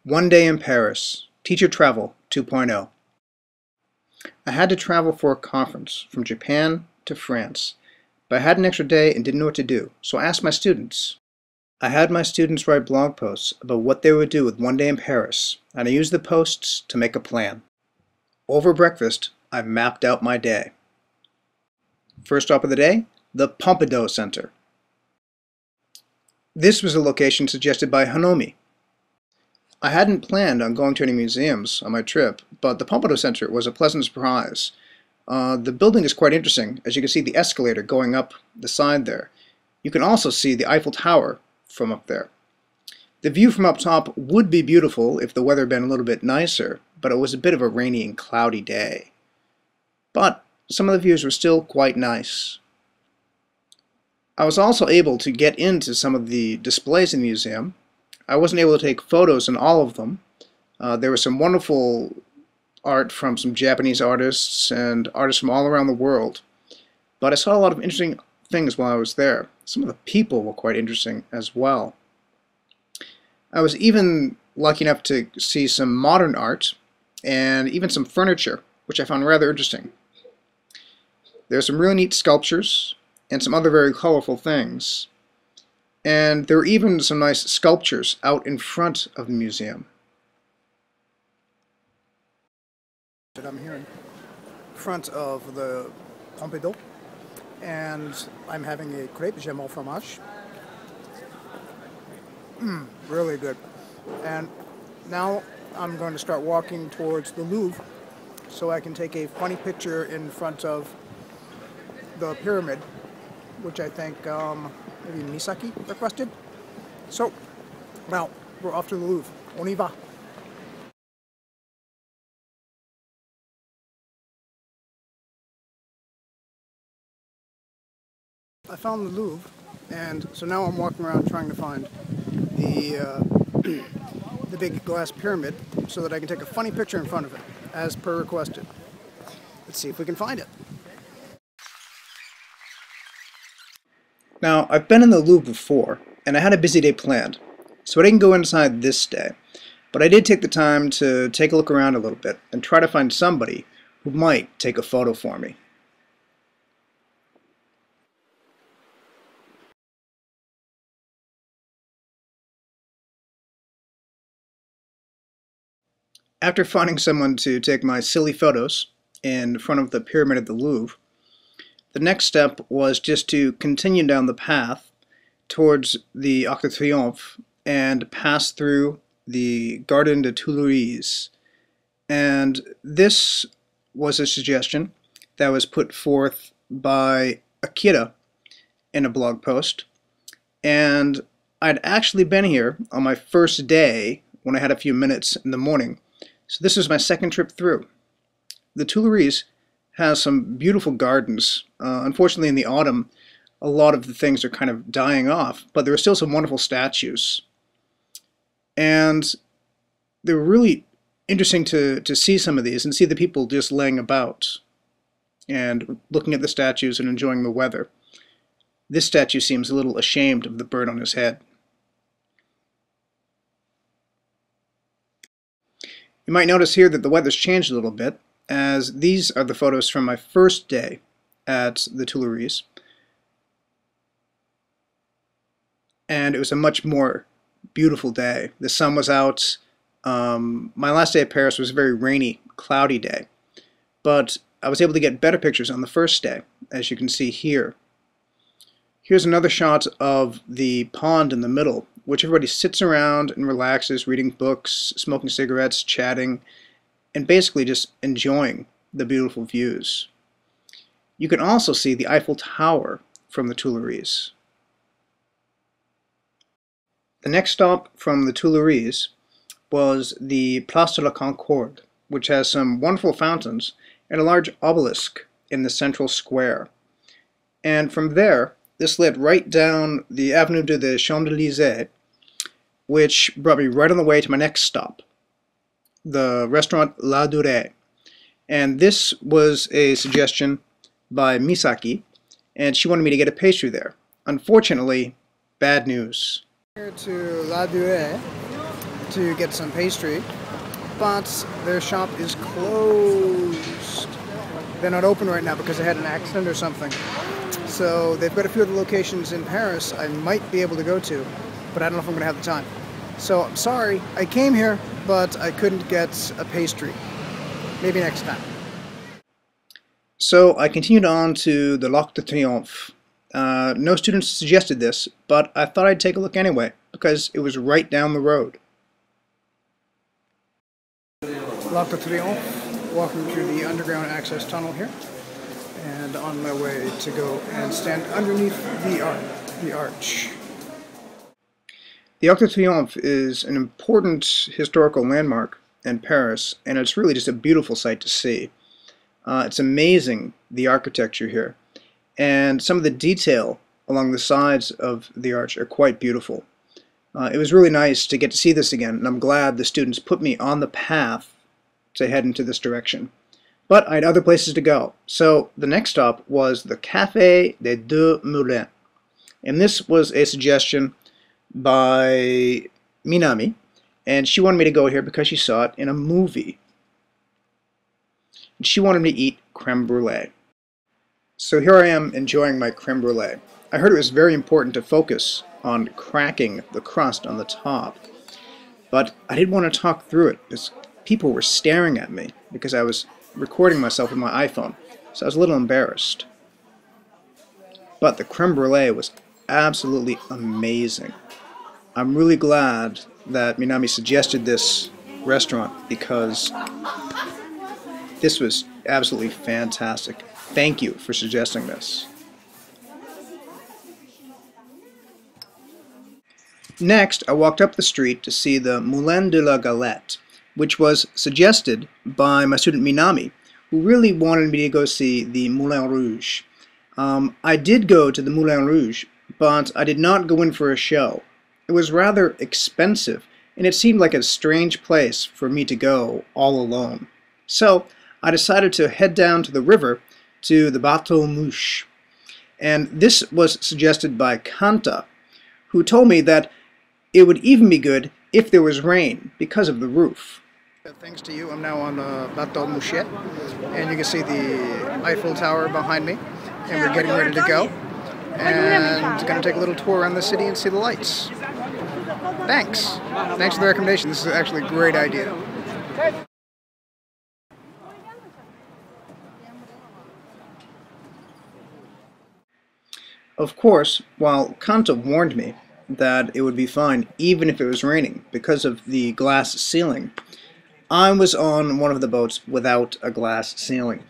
One Day in Paris, Teacher Travel 2.0. I had to travel for a conference from Japan to France, but I had an extra day and didn't know what to do, so I asked my students. I had my students write blog posts about what they would do with One Day in Paris, and I used the posts to make a plan. Over breakfast, I mapped out my day. First stop of the day, the Pompidou Center. This was a location suggested by Hanomi. I hadn't planned on going to any museums on my trip, but the Pompidou Center was a pleasant surprise. The building is quite interesting, as you can see the escalator going up the side there. You can also see the Eiffel Tower from up there. The view from up top would be beautiful if the weather had been a little bit nicer, but it was a bit of a rainy and cloudy day. But some of the views were still quite nice. I was also able to get into some of the displays in the museum. I wasn't able to take photos in all of them. There was some wonderful art from some Japanese artists and artists from all around the world. But I saw a lot of interesting things while I was there. Some of the people were quite interesting as well. I was even lucky enough to see some modern art and even some furniture, which I found rather interesting. There's some really neat sculptures and some other very colorful things. And there were even some nice sculptures out in front of the museum. I'm here in front of the Pompidou, and I'm having a crepe J'aime au fromage. Really good. And now I'm going to start walking towards the Louvre so I can take a funny picture in front of the pyramid, which I think maybe Misaki requested. So, now we're off to the Louvre. On y va. I found the Louvre, and so now I'm walking around trying to find the the big glass pyramid so that I can take a funny picture in front of it, as per requested. Let's see if we can find it. Now, I've been in the Louvre before, and I had a busy day planned, so I didn't go inside this day, but I did take the time to take a look around a little bit and try to find somebody who might take a photo for me. After finding someone to take my silly photos in front of the pyramid at the Louvre, the next step was just to continue down the path towards the Arc de Triomphe and pass through the Garden des Tuileries. And this was a suggestion that was put forth by Akira in a blog post. And I'd actually been here on my first day when I had a few minutes in the morning. So this is my second trip through. The Tuileries has some beautiful gardens. Unfortunately, in the autumn, a lot of the things are kind of dying off, but there are still some wonderful statues. And they were really interesting to see some of these and see the people just laying about and looking at the statues and enjoying the weather. This statue seems a little ashamed of the bird on his head. You might notice here that the weather's changed a little bit, as these are the photos from my first day at the Tuileries. And it was a much more beautiful day. The sun was out. My last day at Paris was a very rainy, cloudy day. But I was able to get better pictures on the first day, as you can see here. Here's another shot of the pond in the middle, which everybody sits around and relaxes, reading books, smoking cigarettes, chatting, and basically just enjoying the beautiful views. You can also see the Eiffel Tower from the Tuileries. The next stop from the Tuileries was the Place de la Concorde, which has some wonderful fountains and a large obelisk in the central square. And from there, this led right down the Avenue des Champs-Élysées, which brought me right on the way to my next stop, the restaurant La Durée. And this was a suggestion by Misaki, and she wanted me to get a pastry there. Unfortunately, bad news. Here to La Durée, to get some pastry, but their shop is closed. They're not open right now because they had an accident or something. So they've got a few other locations in Paris I might be able to go to, but I don't know if I'm going to have the time. So I'm sorry, I came here, but I couldn't get a pastry. Maybe next time. So I continued on to the L'Arc de Triomphe. No students suggested this, but I thought I'd take a look anyway, because it was right down the road. L'Arc de Triomphe, walking through the underground access tunnel here, and on my way to go and stand underneath the arch. The Arc de Triomphe is an important historical landmark in Paris, and it's really just a beautiful sight to see. It's amazing, the architecture here, and some of the detail along the sides of the arch are quite beautiful. It was really nice to get to see this again, and I'm glad the students put me on the path to head into this direction. But I had other places to go, so the next stop was the Café des Deux Moulins, and this was a suggestion by Minami, and she wanted me to go here because she saw it in a movie. And she wanted me to eat creme brulee. So here I am enjoying my creme brulee. I heard it was very important to focus on cracking the crust on the top, but I didn't want to talk through it because people were staring at me because I was recording myself with my iPhone, so I was a little embarrassed. But the creme brulee was absolutely amazing. I'm really glad that Minami suggested this restaurant because this was absolutely fantastic. Thank you for suggesting this. Next, I walked up the street to see the Moulin de la Galette, which was suggested by my student Minami, who really wanted me to go see the Moulin Rouge. I did go to the Moulin Rouge, but I did not go in for a show. It was rather expensive, and it seemed like a strange place for me to go all alone. So I decided to head down to the river to the Bateau Mouche. And this was suggested by Kanta, who told me that it would even be good if there was rain because of the roof. Thanks to you, I'm now on the Bateau Mouche, and you can see the Eiffel Tower behind me, and we're getting ready to go. And going to take a little tour around the city and see the lights. Thanks. Thanks for the recommendation. This is actually a great idea. Of course, while Kanta warned me that it would be fine even if it was raining because of the glass ceiling, I was on one of the boats without a glass ceiling.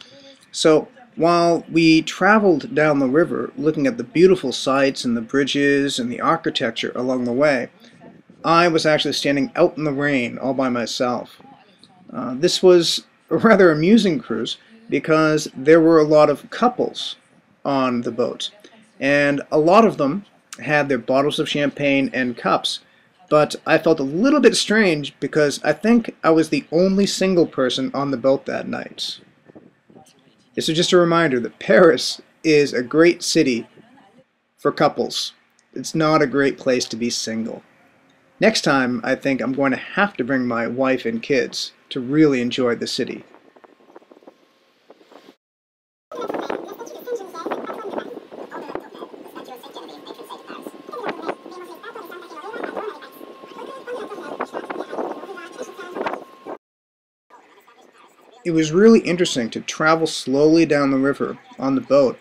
So while we traveled down the river looking at the beautiful sights and the bridges and the architecture along the way, I was actually standing out in the rain all by myself. This was a rather amusing cruise because there were a lot of couples on the boat, and a lot of them had their bottles of champagne and cups, but I felt a little bit strange because I think I was the only single person on the boat that night. This is just a reminder that Paris is a great city for couples. It's not a great place to be single. Next time, I think I'm going to have to bring my wife and kids to really enjoy the city. It was really interesting to travel slowly down the river on the boat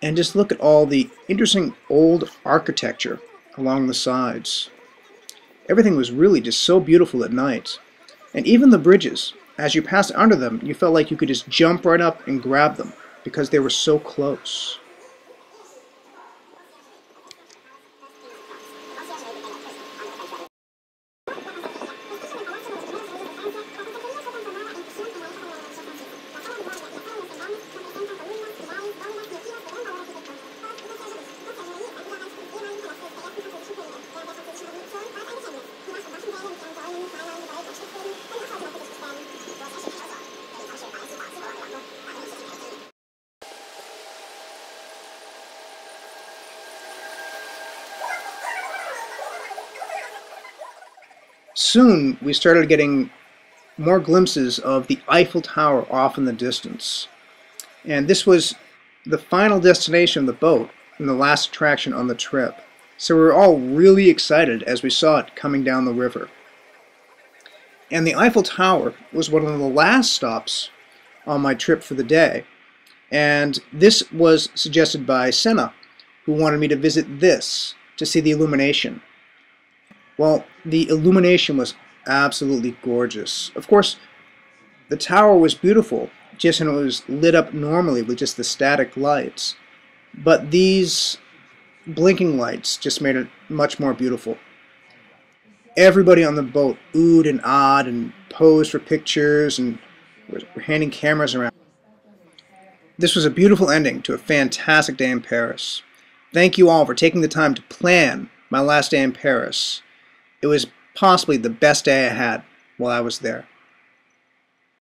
and just look at all the interesting old architecture along the sides. Everything was really just so beautiful at night. And even the bridges, as you passed under them, you felt like you could just jump right up and grab them because they were so close. soon we started getting more glimpses of the Eiffel Tower off in the distance. And this was the final destination of the boat and the last attraction on the trip. So we were all really excited as we saw it coming down the river. And the Eiffel Tower was one of the last stops on my trip for the day. And this was suggested by Senna, who wanted me to visit this to see the illumination. Well, the illumination was absolutely gorgeous. Of course, the tower was beautiful, just when it was lit up normally with just the static lights. But these blinking lights just made it much more beautiful. Everybody on the boat oohed and ahed and posed for pictures and were handing cameras around. This was a beautiful ending to a fantastic day in Paris. Thank you all for taking the time to plan my last day in Paris. It was possibly the best day I had while I was there.